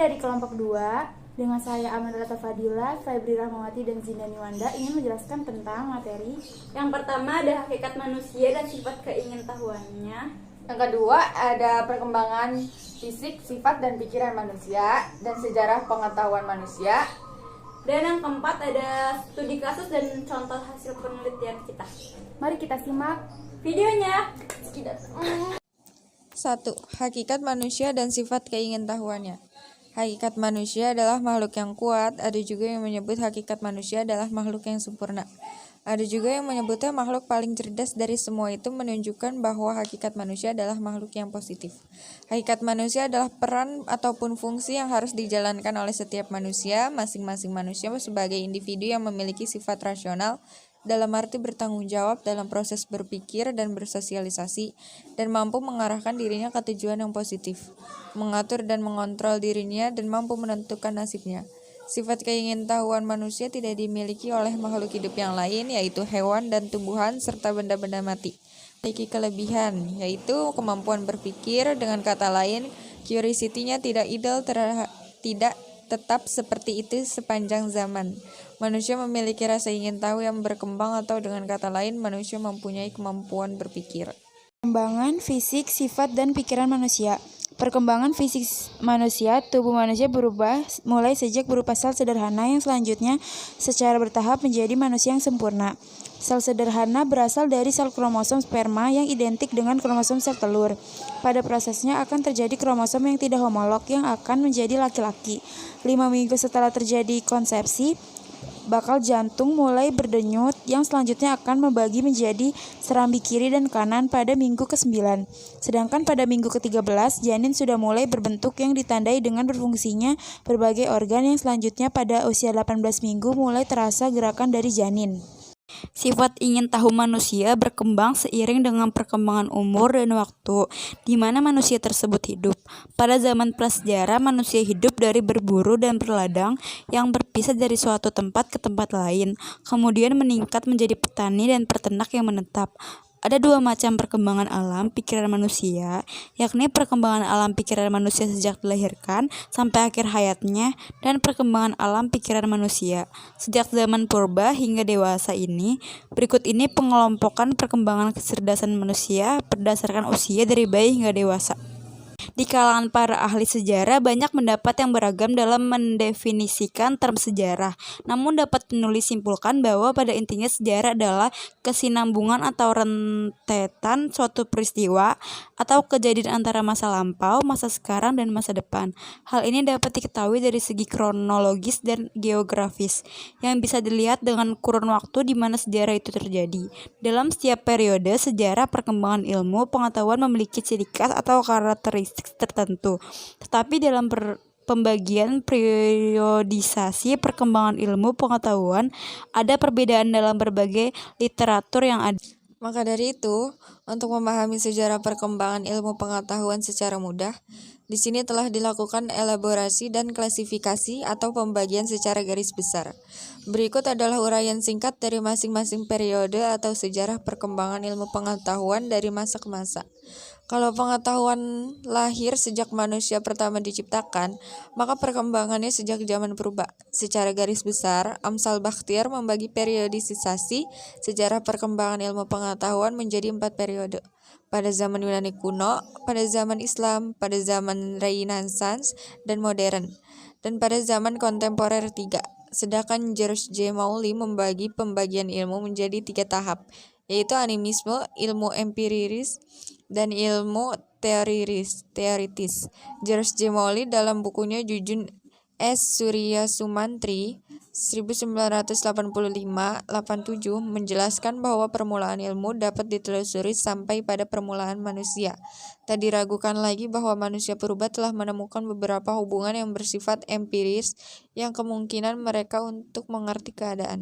dari kelompok 2 dengan saya Amanda Fadila, Febri Rahmawati, dan Zindani Wanda ingin menjelaskan tentang materi. Yang pertama ada hakikat manusia dan sifat keingintahuannya. Yang kedua ada perkembangan fisik, sifat, dan pikiran manusia dan sejarah pengetahuan manusia. Dan yang keempat ada studi kasus dan contoh hasil penelitian kita. Mari kita simak videonya. 1. Hakikat manusia dan sifat keingintahuannya. Hakikat manusia adalah makhluk yang kuat. Ada juga yang menyebut hakikat manusia adalah makhluk yang sempurna. Ada juga yang menyebutnya makhluk paling cerdas. Dari semua itu menunjukkan bahwa hakikat manusia adalah makhluk yang positif. Hakikat manusia adalah peran ataupun fungsi yang harus dijalankan oleh setiap manusia. Masing-masing manusia sebagai individu yang memiliki sifat rasional, dalam arti bertanggung jawab dalam proses berpikir dan bersosialisasi, dan mampu mengarahkan dirinya ke tujuan yang positif, mengatur dan mengontrol dirinya, dan mampu menentukan nasibnya. Sifat keingintahuan manusia tidak dimiliki oleh makhluk hidup yang lain, yaitu hewan dan tumbuhan, serta benda-benda mati. Memiliki kelebihan, yaitu kemampuan berpikir. Dengan kata lain, curiosity-nya tidak tidak tetap seperti itu sepanjang zaman. Manusia memiliki rasa ingin tahu yang berkembang, atau dengan kata lain, manusia mempunyai kemampuan berpikir. perkembangan fisik, sifat, dan pikiran manusia. Perkembangan fisik manusia, tubuh manusia berubah mulai sejak berupa sel sederhana yang selanjutnya secara bertahap menjadi manusia yang sempurna. Sel sederhana berasal dari sel kromosom sperma yang identik dengan kromosom sel telur. Pada prosesnya akan terjadi kromosom yang tidak homolog yang akan menjadi laki-laki. 5 minggu setelah terjadi konsepsi, bakal jantung mulai berdenyut yang selanjutnya akan membagi menjadi serambi kiri dan kanan pada minggu ke-9. Sedangkan pada minggu ke-13, janin sudah mulai berbentuk yang ditandai dengan berfungsinya berbagai organ yang selanjutnya pada usia 18 minggu mulai terasa gerakan dari janin. Sifat ingin tahu manusia berkembang seiring dengan perkembangan umur dan waktu di mana manusia tersebut hidup. Pada zaman prasejarah, manusia hidup dari berburu dan berladang yang berpisah dari suatu tempat ke tempat lain, kemudian meningkat menjadi petani dan peternak yang menetap. Ada 2 macam perkembangan alam pikiran manusia, yakni perkembangan alam pikiran manusia sejak dilahirkan sampai akhir hayatnya, dan perkembangan alam pikiran manusia sejak zaman purba hingga dewasa ini. Berikut ini pengelompokan perkembangan kecerdasan manusia berdasarkan usia dari bayi hingga dewasa. Di kalangan para ahli sejarah banyak pendapat yang beragam dalam mendefinisikan term sejarah. Namun dapat penulis simpulkan bahwa pada intinya sejarah adalah kesinambungan atau rentetan suatu peristiwa atau kejadian antara masa lampau, masa sekarang, dan masa depan. Hal ini dapat diketahui dari segi kronologis dan geografis, yang bisa dilihat dengan kurun waktu di mana sejarah itu terjadi. Dalam setiap periode sejarah perkembangan ilmu pengetahuan memiliki ciri khas atau karakteristik tertentu. Tetapi dalam pembagian periodisasi perkembangan ilmu pengetahuan ada perbedaan dalam berbagai literatur yang ada. Maka dari itu, untuk memahami sejarah perkembangan ilmu pengetahuan secara mudah, di sini telah dilakukan elaborasi dan klasifikasi atau pembagian secara garis besar. Berikut adalah uraian singkat dari masing-masing periode atau sejarah perkembangan ilmu pengetahuan dari masa ke masa. Kalau pengetahuan lahir sejak manusia pertama diciptakan, maka perkembangannya sejak zaman purba. Secara garis besar, Amsal Bakhtiar membagi periodisasi sejarah perkembangan ilmu pengetahuan menjadi 4 periode. Pada zaman Yunani kuno, pada zaman Islam, pada zaman Renaissance dan modern, dan pada zaman kontemporer 3. Sedangkan George J. Mauly membagi pembagian ilmu menjadi 3 tahap, yaitu animisme, ilmu empiris, dan ilmu teoritis. George J. Mauly dalam bukunya Jujun S. Surya Sumantri 1985-87 menjelaskan bahwa permulaan ilmu dapat ditelusuri sampai pada permulaan manusia. Tak diragukan lagi bahwa manusia purba telah menemukan beberapa hubungan yang bersifat empiris yang kemungkinan mereka untuk mengerti keadaan.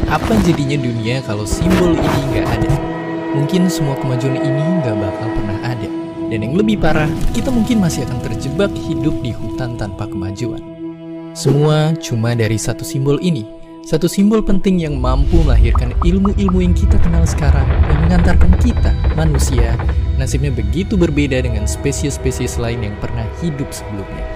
Apa jadinya dunia kalau simbol ini nggak ada? Mungkin semua kemajuan ini nggak bakal pernah ada. Dan yang lebih parah, kita mungkin masih akan terjebak hidup di hutan tanpa kemajuan. Semua cuma dari satu simbol ini. Satu simbol penting yang mampu melahirkan ilmu-ilmu yang kita kenal sekarang dan mengantarkan kita, manusia, nasibnya begitu berbeda dengan spesies-spesies lain yang pernah hidup sebelumnya.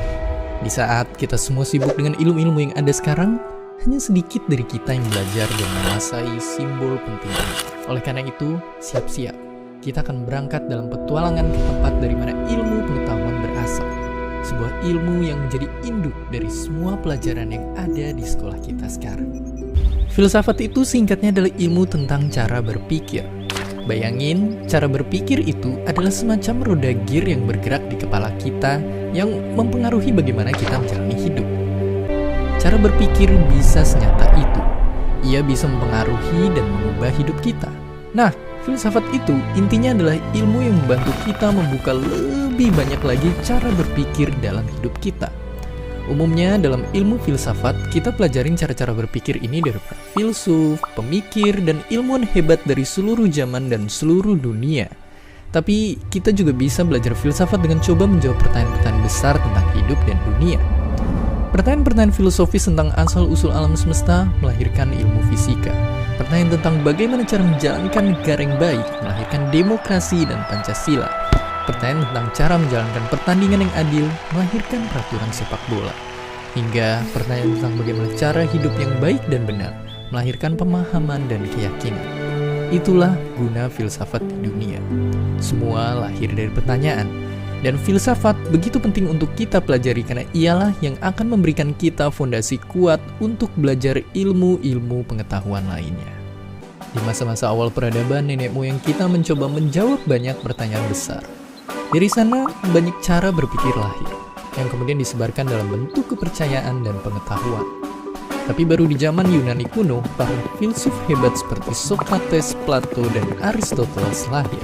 Di saat kita semua sibuk dengan ilmu-ilmu yang ada sekarang, hanya sedikit dari kita yang belajar dan menguasai simbol penting ini. Oleh karena itu, siap-siap. Kita akan berangkat dalam petualangan ke tempat dari mana ilmu pengetahuan berasal. Sebuah ilmu yang menjadi induk dari semua pelajaran yang ada di sekolah kita sekarang. Filsafat itu singkatnya adalah ilmu tentang cara berpikir. Bayangin, cara berpikir itu adalah semacam roda gear yang bergerak di kepala kita yang mempengaruhi bagaimana kita menjalani hidup. Cara berpikir bisa senyata itu. Ia bisa mempengaruhi dan mengubah hidup kita. Nah, filsafat itu intinya adalah ilmu yang membantu kita membuka lebih banyak lagi cara berpikir dalam hidup kita. Umumnya dalam ilmu filsafat, kita pelajarin cara-cara berpikir ini dari para filsuf, pemikir, dan ilmuwan hebat dari seluruh zaman dan seluruh dunia. Tapi kita juga bisa belajar filsafat dengan coba menjawab pertanyaan-pertanyaan besar tentang hidup dan dunia. Pertanyaan-pertanyaan filosofis tentang asal-usul alam semesta melahirkan ilmu fisika. Pertanyaan tentang bagaimana cara menjalankan negara yang baik melahirkan demokrasi dan Pancasila. Pertanyaan tentang cara menjalankan pertandingan yang adil melahirkan peraturan sepak bola. Hingga pertanyaan tentang bagaimana cara hidup yang baik dan benar melahirkan pemahaman dan keyakinan. Itulah guna filsafat di dunia. Semua lahir dari pertanyaan. Dan filsafat begitu penting untuk kita pelajari karena ialah yang akan memberikan kita fondasi kuat untuk belajar ilmu-ilmu pengetahuan lainnya. Di masa-masa awal peradaban, nenek moyang kita mencoba menjawab banyak pertanyaan besar. Dari sana, banyak cara berpikir lahir, yang kemudian disebarkan dalam bentuk kepercayaan dan pengetahuan. Tapi baru di zaman Yunani kuno, para filsuf hebat seperti Socrates, Plato, dan Aristoteles lahir.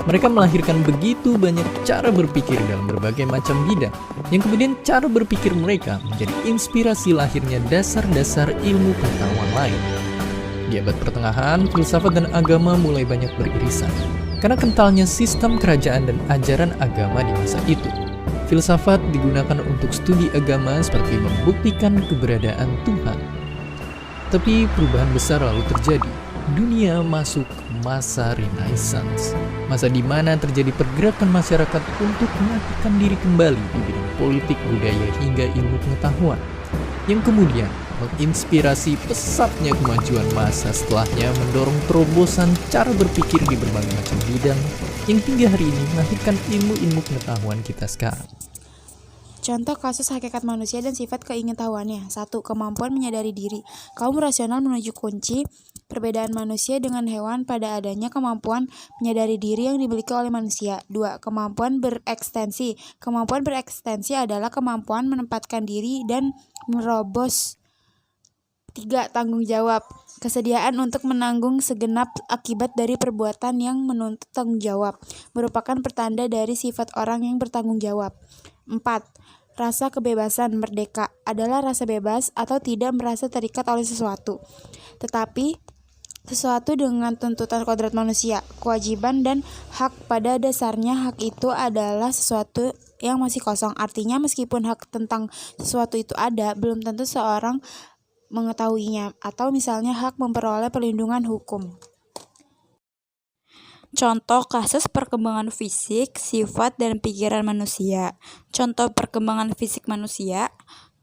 Mereka melahirkan begitu banyak cara berpikir dalam berbagai macam bidang, yang kemudian cara berpikir mereka menjadi inspirasi lahirnya dasar-dasar ilmu pengetahuan lain. Di abad pertengahan, filsafat dan agama mulai banyak beririsan, karena kentalnya sistem kerajaan dan ajaran agama di masa itu. Filsafat digunakan untuk studi agama seperti membuktikan keberadaan Tuhan. Tapi perubahan besar lalu terjadi. Dunia masuk masa Renaissance, masa di mana terjadi pergerakan masyarakat untuk mengaktifkan diri kembali di bidang politik, budaya, hingga ilmu pengetahuan, yang kemudian menginspirasi pesatnya kemajuan masa setelahnya mendorong terobosan cara berpikir di berbagai macam bidang yang hingga hari ini melahirkan ilmu-ilmu pengetahuan kita sekarang. Contoh kasus hakikat manusia dan sifat keingintahuannya. 1. Kemampuan menyadari diri. Kaum rasional menuju kunci perbedaan manusia dengan hewan pada adanya kemampuan menyadari diri yang dimiliki oleh manusia. 2. Kemampuan berekstensi. Kemampuan berekstensi adalah kemampuan menempatkan diri dan merobos. 3. Tanggung jawab. Kesediaan untuk menanggung segenap akibat dari perbuatan yang menuntut tanggung jawab merupakan pertanda dari sifat orang yang bertanggung jawab. 4. Rasa kebebasan merdeka adalah rasa bebas atau tidak merasa terikat oleh sesuatu, tetapi sesuatu dengan tuntutan kodrat manusia, kewajiban dan hak. Pada dasarnya hak itu adalah sesuatu yang masih kosong. Artinya meskipun hak tentang sesuatu itu ada, belum tentu seorang mengetahuinya, atau misalnya hak memperoleh perlindungan hukum. Contoh kasus perkembangan fisik, sifat, dan pikiran manusia. Contoh perkembangan fisik manusia.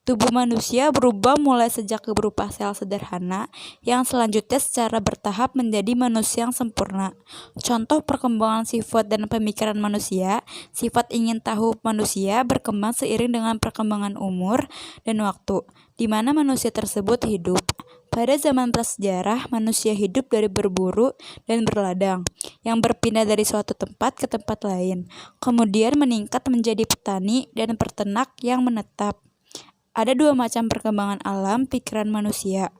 Tubuh manusia berubah mulai sejak berupa sel sederhana yang selanjutnya secara bertahap menjadi manusia yang sempurna. Contoh perkembangan sifat dan pemikiran manusia. Sifat ingin tahu manusia berkembang seiring dengan perkembangan umur dan waktu, di mana manusia tersebut hidup. Pada zaman prasejarah, manusia hidup dari berburu dan berladang, yang berpindah dari suatu tempat ke tempat lain, kemudian meningkat menjadi petani dan peternak yang menetap. Ada dua macam perkembangan alam pikiran manusia,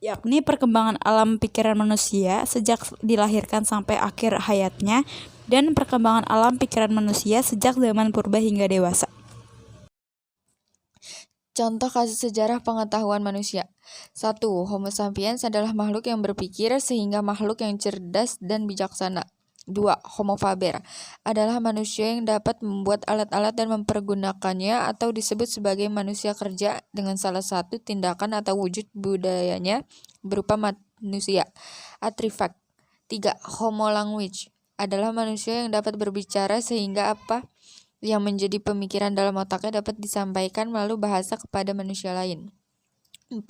yakni perkembangan alam pikiran manusia sejak dilahirkan sampai akhir hayatnya, dan perkembangan alam pikiran manusia sejak zaman purba hingga dewasa. Contoh kasus sejarah pengetahuan manusia. 1. Homo sapiens adalah makhluk yang berpikir sehingga makhluk yang cerdas dan bijaksana. 2. Homo faber adalah manusia yang dapat membuat alat-alat dan mempergunakannya atau disebut sebagai manusia kerja dengan salah satu tindakan atau wujud budayanya berupa manusia. Artifact. 3. Homo language adalah manusia yang dapat berbicara sehingga apa yang menjadi pemikiran dalam otaknya dapat disampaikan melalui bahasa kepada manusia lain. 4.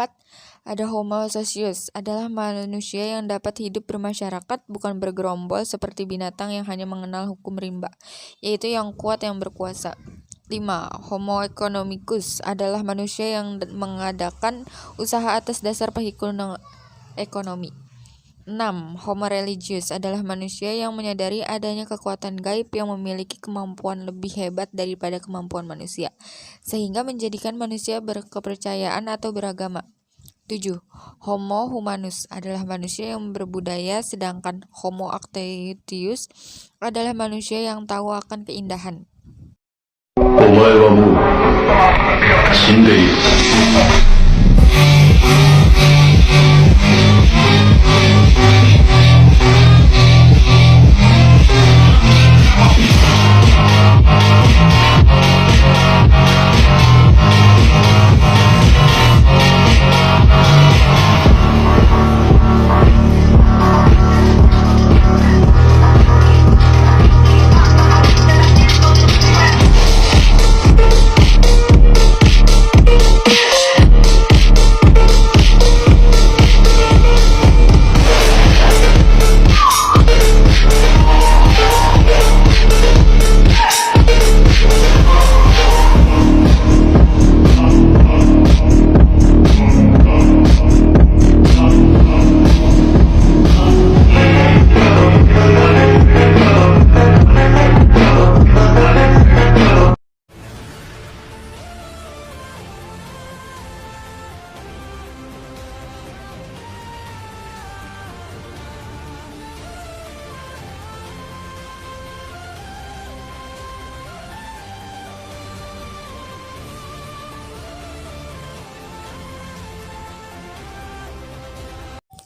Ada Homo socius, adalah manusia yang dapat hidup bermasyarakat, bukan bergerombol seperti binatang yang hanya mengenal hukum rimba, yaitu yang kuat yang berkuasa. 5. Homo economicus, adalah manusia yang mengadakan usaha atas dasar penghitungan ekonomi. 6. Homo religius, adalah manusia yang menyadari adanya kekuatan gaib yang memiliki kemampuan lebih hebat daripada kemampuan manusia, sehingga menjadikan manusia berkepercayaan atau beragama. 7. Homo humanus, adalah manusia yang berbudaya, sedangkan Homo activius adalah manusia yang tahu akan keindahan. お前はもう死んでいる。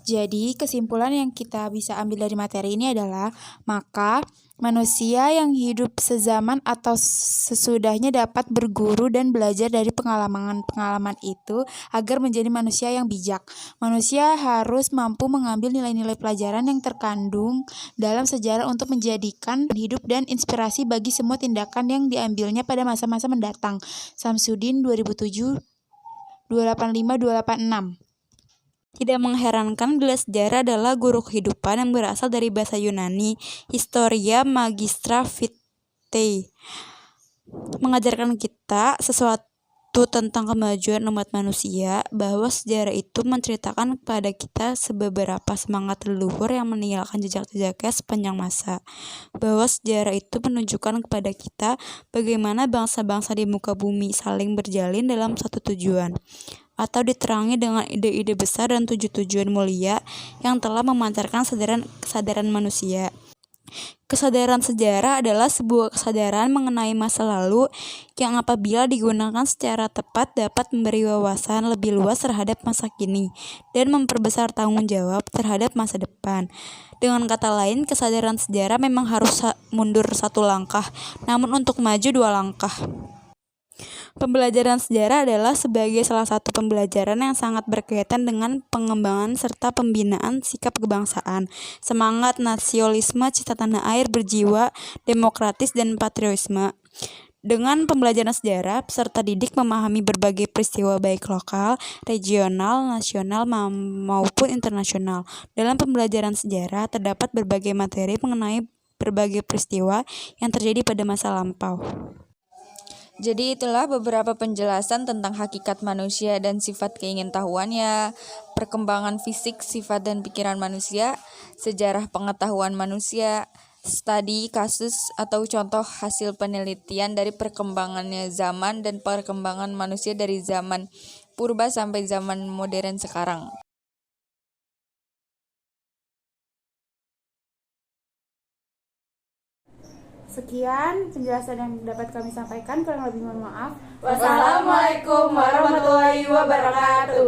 Jadi, kesimpulan yang kita bisa ambil dari materi ini adalah, maka manusia yang hidup sezaman atau sesudahnya dapat berguru dan belajar dari pengalaman-pengalaman itu agar menjadi manusia yang bijak. Manusia harus mampu mengambil nilai-nilai pelajaran yang terkandung dalam sejarah untuk menjadikan hidup dan inspirasi bagi semua tindakan yang diambilnya pada masa-masa mendatang. Samsudin 2007 285-286. Tidak mengherankan bila sejarah adalah guru kehidupan yang berasal dari bahasa Yunani, Historia Magistra Vitae, mengajarkan kita sesuatu tentang kemajuan umat manusia, bahwa sejarah itu menceritakan kepada kita beberapa semangat leluhur yang meninggalkan jejak-jejaknya sepanjang masa, bahwa sejarah itu menunjukkan kepada kita bagaimana bangsa-bangsa di muka bumi saling berjalin dalam satu tujuan, atau diterangi dengan ide-ide besar dan tujuan mulia yang telah memancarkan kesadaran manusia. Kesadaran sejarah adalah sebuah kesadaran mengenai masa lalu yang apabila digunakan secara tepat dapat memberi wawasan lebih luas terhadap masa kini dan memperbesar tanggung jawab terhadap masa depan. Dengan kata lain, kesadaran sejarah memang harus mundur satu langkah, namun untuk maju 2 langkah. Pembelajaran sejarah adalah sebagai salah satu pembelajaran yang sangat berkaitan dengan pengembangan serta pembinaan sikap kebangsaan, semangat nasionalisme, cita tanah air, berjiwa demokratis, dan patriotisme. Dengan pembelajaran sejarah, peserta didik memahami berbagai peristiwa baik lokal, regional, nasional, maupun internasional. Dalam pembelajaran sejarah, terdapat berbagai materi mengenai berbagai peristiwa yang terjadi pada masa lampau. Jadi itulah beberapa penjelasan tentang hakikat manusia dan sifat keingintahuannya, perkembangan fisik, sifat dan pikiran manusia, sejarah pengetahuan manusia, studi kasus atau contoh hasil penelitian dari perkembangannya zaman dan perkembangan manusia dari zaman purba sampai zaman modern sekarang. Sekian penjelasan yang dapat kami sampaikan, kurang lebih mohon maaf. Wassalamualaikum warahmatullahi wabarakatuh.